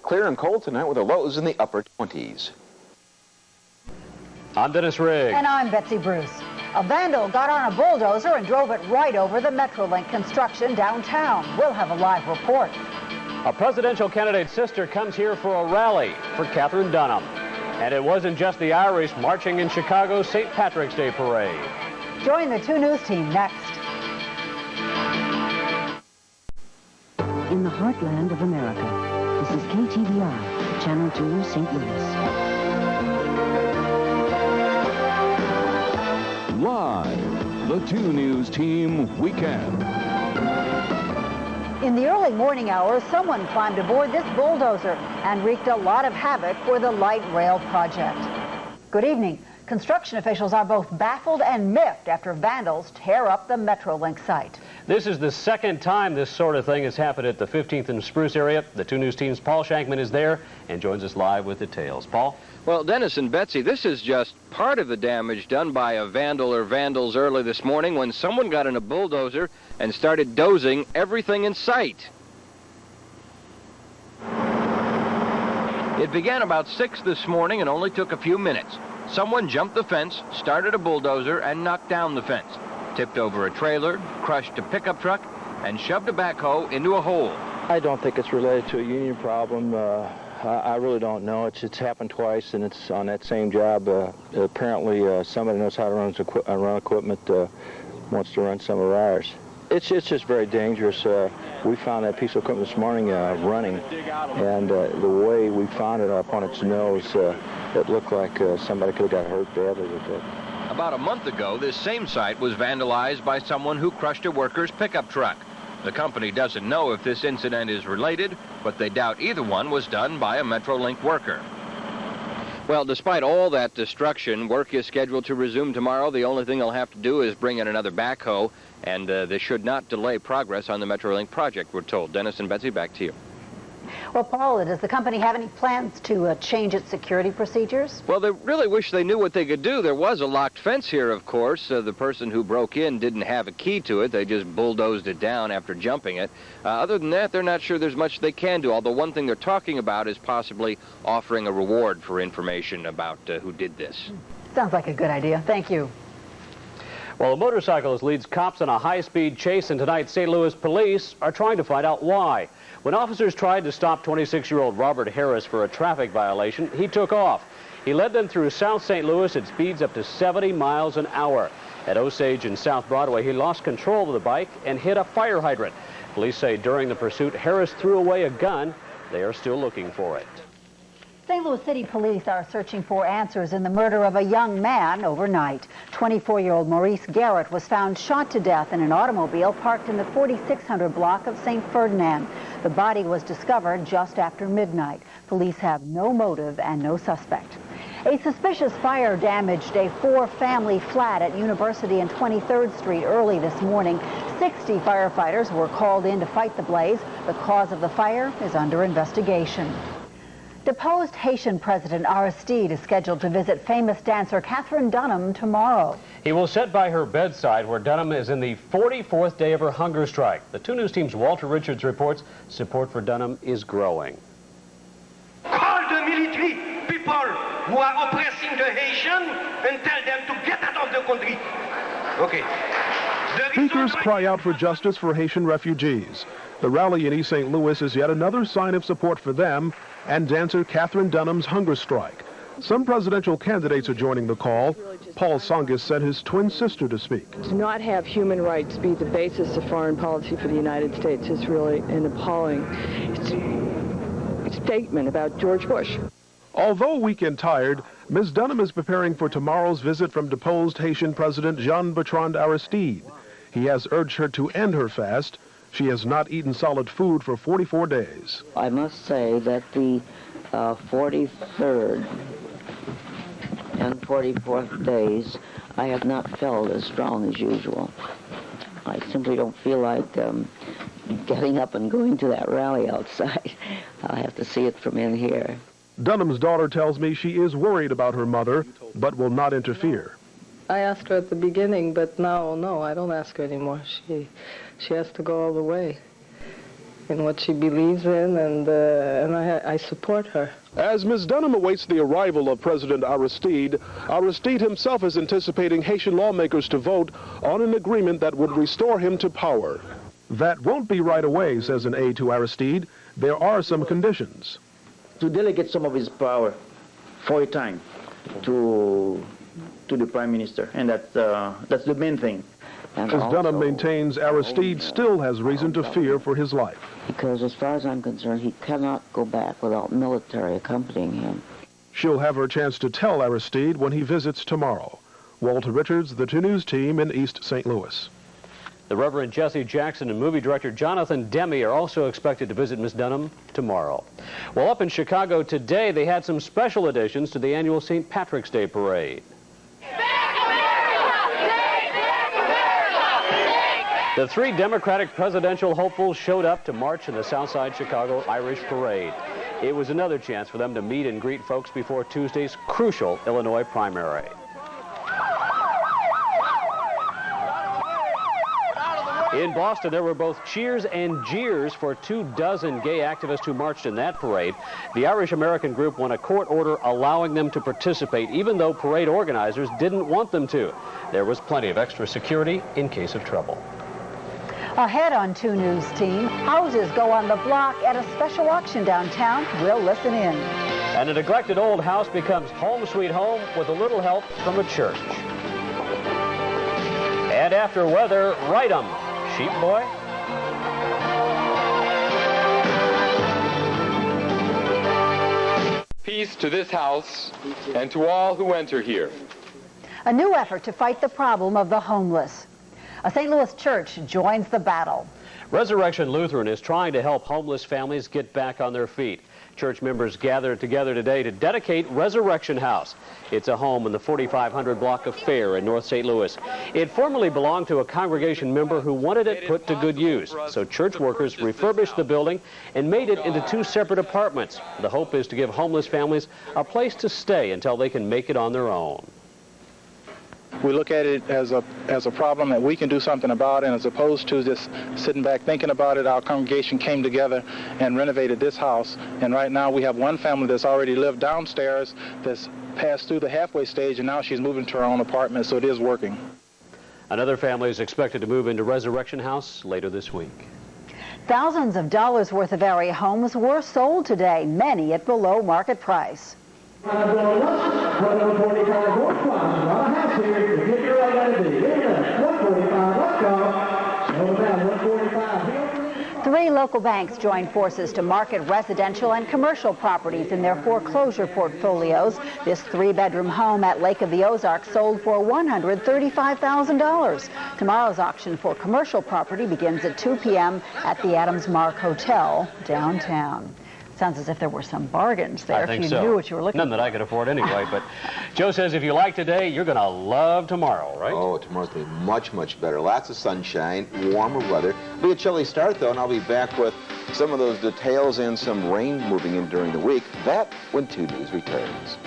clear and cold tonight with the lows in the upper 20s. I'm Dennis Riggs. And I'm Betsy Bruce. A vandal got on a bulldozer and drove it right over the Metrolink construction downtown. We'll have a live report. A presidential candidate's sister comes here for a rally for Katherine Dunham. And it wasn't just the Irish marching in Chicago's St. Patrick's Day parade. Join the 2 News team next. In the heartland of America, this is KTVI, Channel 2, St. Louis. Live, the 2 News Team Weekend. In the early morning hours, someone climbed aboard this bulldozer and wreaked a lot of havoc for the light rail project. Good evening. Construction officials are both baffled and miffed after vandals tear up the Metrolink site. This is the second time this sort of thing has happened at the 15th and Spruce area. The 2 News team's Paul Shankman is there and joins us live with details. Paul? Well, Dennis and Betsy, this is just part of the damage done by a vandal or vandals early this morning when someone got in a bulldozer and started dozing everything in sight. It began about 6 this morning and only took a few minutes. Someone jumped the fence, started a bulldozer, and knocked down the fence, tipped over a trailer, crushed a pickup truck, and shoved a backhoe into a hole. I don't think it's related to a union problem. I really don't know. It's happened twice, and it's on that same job. Apparently, somebody knows how to run equipment, wants to run some of ours. It's just very dangerous. We found that piece of equipment this morning running, and the way we found it up on its nose, it looked like somebody could have got hurt badly with it. About a month ago, this same site was vandalized by someone who crushed a worker's pickup truck. The company doesn't know if this incident is related, but they doubt either one was done by a Metrolink worker. Well, despite all that destruction, work is scheduled to resume tomorrow. The only thing they'll have to do is bring in another backhoe, and this should not delay progress on the Metrolink project, we're told. Dennis and Betsy, back to you. Well, Paul, does the company have any plans to change its security procedures? Well, they really wish they knew what they could do. There was a locked fence here, of course. The person who broke in didn't have a key to it. They just bulldozed it down after jumping it. Other than that, they're not sure there's much they can do, although one thing they're talking about is possibly offering a reward for information about who did this. Sounds like a good idea. Thank you. Well, a motorcyclist leads cops in a high-speed chase, and tonight St. Louis police are trying to find out why. When officers tried to stop 26-year-old Robert Harris for a traffic violation, he took off. He led them through South St. Louis at speeds up to 70 miles an hour. At Osage and South Broadway, he lost control of the bike and hit a fire hydrant. Police say during the pursuit, Harris threw away a gun. They are still looking for it. St. Louis City Police are searching for answers in the murder of a young man overnight. 24-year-old Maurice Garrett was found shot to death in an automobile parked in the 4600 block of St. Ferdinand. The body was discovered just after midnight. Police have no motive and no suspect. A suspicious fire damaged a 4-family flat at University and 23rd Street early this morning. 60 firefighters were called in to fight the blaze. The cause of the fire is under investigation. Deposed Haitian President Aristide is scheduled to visit famous dancer Katherine Dunham tomorrow. He will sit by her bedside where Dunham is in the 44th day of her hunger strike. The 2 News team's Walter Richards reports support for Dunham is growing. Call the military people who are oppressing the Haitian and tell them to get out of the country. Okay. Speakers cry out for justice for Haitian refugees. The rally in East St. Louis is yet another sign of support for them and dancer Katherine Dunham's hunger strike. Some presidential candidates are joining the call. Paul Tsongas sent his twin sister to speak. To not have human rights be the basis of foreign policy for the United States is really an appalling statement about George Bush. Although weak and tired, Ms. Dunham is preparing for tomorrow's visit from deposed Haitian President Jean-Bertrand Aristide. He has urged her to end her fast. She has not eaten solid food for 44 days. I must say that the 43rd and 44th days, I have not felt as strong as usual. I simply don't feel like getting up and going to that rally outside. I'll have to see it from in here. Dunham's daughter tells me she is worried about her mother, but will not interfere. I asked her at the beginning, but now, no, I don't ask her anymore. She has to go all the way. in what she believes in, and I support her. As Ms. Dunham awaits the arrival of President Aristide, Aristide himself is anticipating Haitian lawmakers to vote on an agreement that would restore him to power. That won't be right away, says an aide to Aristide. There are some conditions. To delegate some of his power for a time to the Prime Minister, and that's the main thing. And Ms. Dunham maintains Aristide still has reason to fear for his life. Because as far as I'm concerned, he cannot go back without military accompanying him. She'll have her chance to tell Aristide when he visits tomorrow. Walter Richards, the 2 News team in East St. Louis. The Reverend Jesse Jackson and movie director Jonathan Demme are also expected to visit Ms. Dunham tomorrow. Well, up in Chicago today, they had some special additions to the annual St. Patrick's Day Parade. The 3 Democratic presidential hopefuls showed up to march in the Southside Chicago Irish Parade. It was another chance for them to meet and greet folks before Tuesday's crucial Illinois primary. In Boston, there were both cheers and jeers for 24 gay activists who marched in that parade. The Irish American group won a court order allowing them to participate, even though parade organizers didn't want them to. There was plenty of extra security in case of trouble. Ahead on 2 News team, houses go on the block at a special auction downtown. We'll listen in. And a neglected old house becomes home sweet home with a little help from a church. And after weather, right 'em, sheep boy. Peace to this house and to all who enter here. A new effort to fight the problem of the homeless. A St. Louis church joins the battle. Resurrection Lutheran is trying to help homeless families get back on their feet. Church members gathered together today to dedicate Resurrection House. It's a home in the 4500 block of Fair in North St. Louis. It formerly belonged to a congregation member who wanted it put to good use. So church workers refurbished the building and made it into 2 separate apartments. The hope is to give homeless families a place to stay until they can make it on their own. We look at it as a problem that we can do something about, and as opposed to just sitting back thinking about it, our congregation came together and renovated this house. And right now we have one family that's already lived downstairs that's passed through the halfway stage, and now she's moving to her own apartment, so it is working. Another family is expected to move into Resurrection House later this week. Thousands of dollars worth of area homes were sold today, many at below market price. Three local banks joined forces to market residential and commercial properties in their foreclosure portfolios. This 3-bedroom home at Lake of the Ozarks sold for $135,000. Tomorrow's auction for commercial property begins at 2 p.m. at the Adams Mark Hotel downtown. Sounds as if there were some bargains there if you knew what you were looking for. None that I could afford anyway, but Joe says if you like today, you're going to love tomorrow, right? Oh, tomorrow's going to be much, much better. Lots of sunshine, warmer weather. It'll be a chilly start, though, and I'll be back with some of those details and some rain moving in during the week. That when 2 News returns.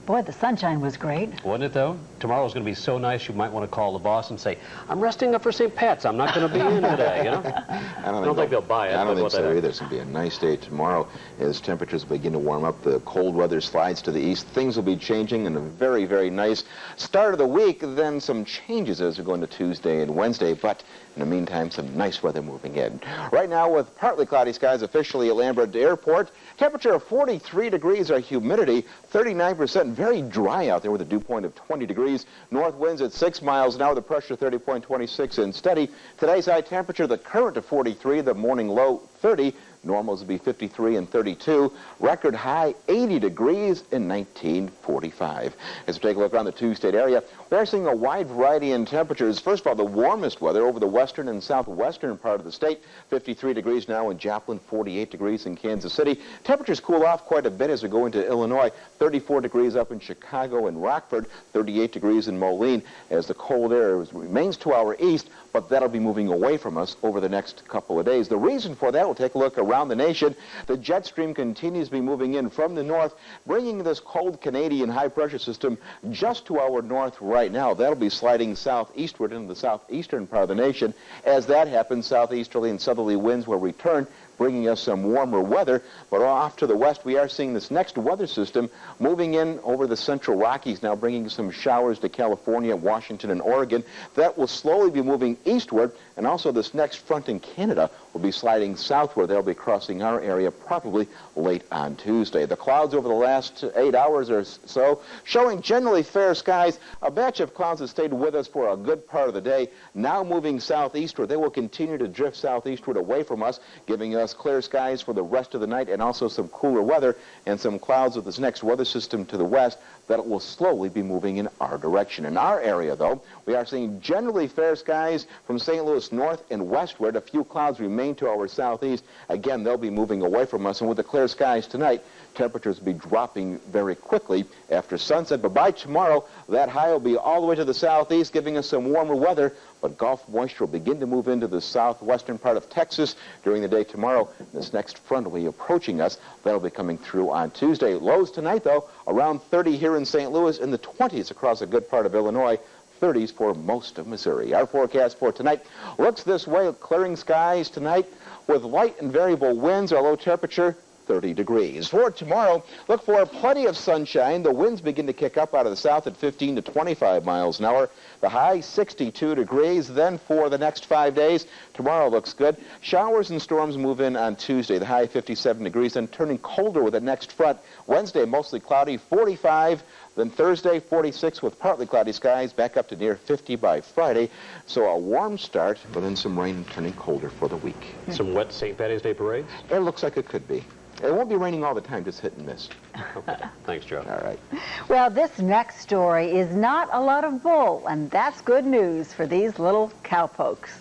Boy, the sunshine was great. Wasn't it, though? Tomorrow's going to be so nice, you might want to call the boss and say, I'm resting up for St. Pat's. I'm not going to be in today, you know? I don't think they'll buy it. I don't think so either. It's going to be a nice day tomorrow as temperatures begin to warm up. The cold weather slides to the east. Things will be changing and a very, very nice start of the week. Then some changes as we go into Tuesday and Wednesday. But in the meantime, some nice weather moving in. Right now, with partly cloudy skies officially at Lambert Airport, temperature of 43 degrees, our humidity 39%, very dry out there with a dew point of 20 degrees. North winds at 6 miles an hour, the pressure 30.26 and steady. Today's high temperature, the current of 43, the morning low 30. Normals will be 53 and 32. Record high 80 degrees in 1945. As we take a look around the 2-state area, we are seeing a wide variety in temperatures. First of all, the warmest weather over the western and southwestern part of the state. 53 degrees now in Joplin, 48 degrees in Kansas City. Temperatures cool off quite a bit as we go into Illinois. 34 degrees up in Chicago and Rockford, 38 degrees in Moline as the cold air remains to our east, but that'll be moving away from us over the next couple of days. The reason for that, we'll take a look around around the nation. The jet stream continues to be moving in from the north, bringing this cold Canadian high-pressure system just to our north right now. That'll be sliding southeastward into the southeastern part of the nation. As that happens, southeasterly and southerly winds will return, bringing us some warmer weather. But off to the west, we are seeing this next weather system moving in over the central Rockies now, bringing some showers to California, Washington, and Oregon. That will slowly be moving eastward, and also this next front in Canada will be sliding southward. They'll be crossing our area probably late on Tuesday. The clouds over the last 8 hours or so showing generally fair skies. A batch of clouds that stayed with us for a good part of the day, now moving southeastward. They will continue to drift southeastward away from us, giving us clear skies for the rest of the night and also some cooler weather and some clouds with this next weather system to the west that will slowly be moving in our direction. In our area, though, we are seeing generally fair skies from St. Louis north and westward. A few clouds remain to our southeast. Again, they'll be moving away from us, and with the clear skies tonight, temperatures will be dropping very quickly after sunset. But by tomorrow, that high will be all the way to the southeast, giving us some warmer weather. But Gulf moisture will begin to move into the southwestern part of Texas during the day tomorrow. This next front will be approaching us. That'll be coming through on Tuesday. Lows tonight, though, around 30 here in St. Louis, in the 20s across a good part of Illinois, 30s for most of Missouri. Our forecast for tonight looks this way: clearing skies tonight with light and variable winds. Our low temperature 30 degrees. For tomorrow, look for plenty of sunshine. The winds begin to kick up out of the south at 15 to 25 miles an hour. The high 62 degrees. Then for the next 5 days, tomorrow looks good. Showers and storms move in on Tuesday. The high 57 degrees, then turning colder with the next front. Wednesday, mostly cloudy, 45. Then Thursday, 46 with partly cloudy skies, back up to near 50 by Friday. So a warm start, but then some rain and turning colder for the week. Some wet St. Patty's Day parades? It looks like it could be. It won't be raining all the time, just hit and miss. Okay. Thanks, Joe. All right. Well, this next story is not a lot of bull, and that's good news for these little cowpokes.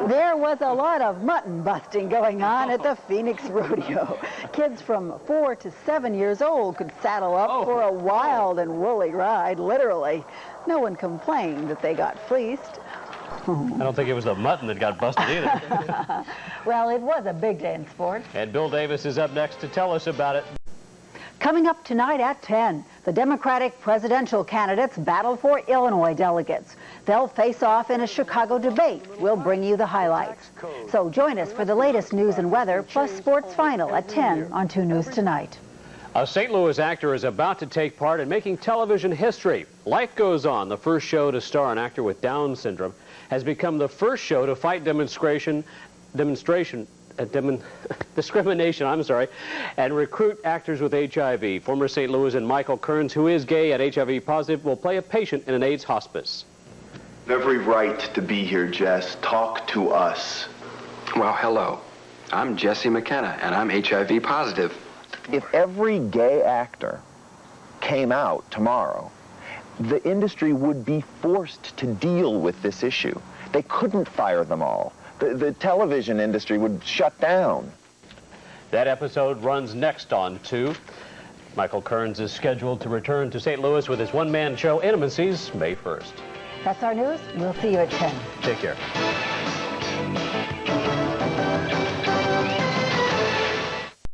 There was a lot of mutton busting going on at the Phoenix Rodeo. Kids from 4 to 7 years old could saddle up for a wild and woolly ride, literally. No one complained that they got fleeced. I don't think it was the mutton that got busted either. Well, it was a big day in sports. And Bill Davis is up next to tell us about it. Coming up tonight at 10, the Democratic presidential candidates battle for Illinois delegates. They'll face off in a Chicago debate. We'll bring you the highlights. So join us for the latest news and weather, plus Sports Final at 10 on 2 News Tonight. A St. Louis actor is about to take part in making television history. Life Goes On, the first show to star an actor with Down syndrome, has become the first show to fight discrimination, and recruit actors with HIV. Former St. Louisan Michael Kearns, who is gay and HIV positive, will play a patient in an AIDS hospice. Every right to be here, Jess. Talk to us. Well, hello. I'm Jesse McKenna, and I'm HIV positive. If every gay actor came out tomorrow, the industry would be forced to deal with this issue. They couldn't fire them all. The television industry would shut down. That episode runs next on 2. Michael Kearns is scheduled to return to St. Louis with his one-man show, Intimacies, May 1st. That's our news. We'll see you at 10. Take care.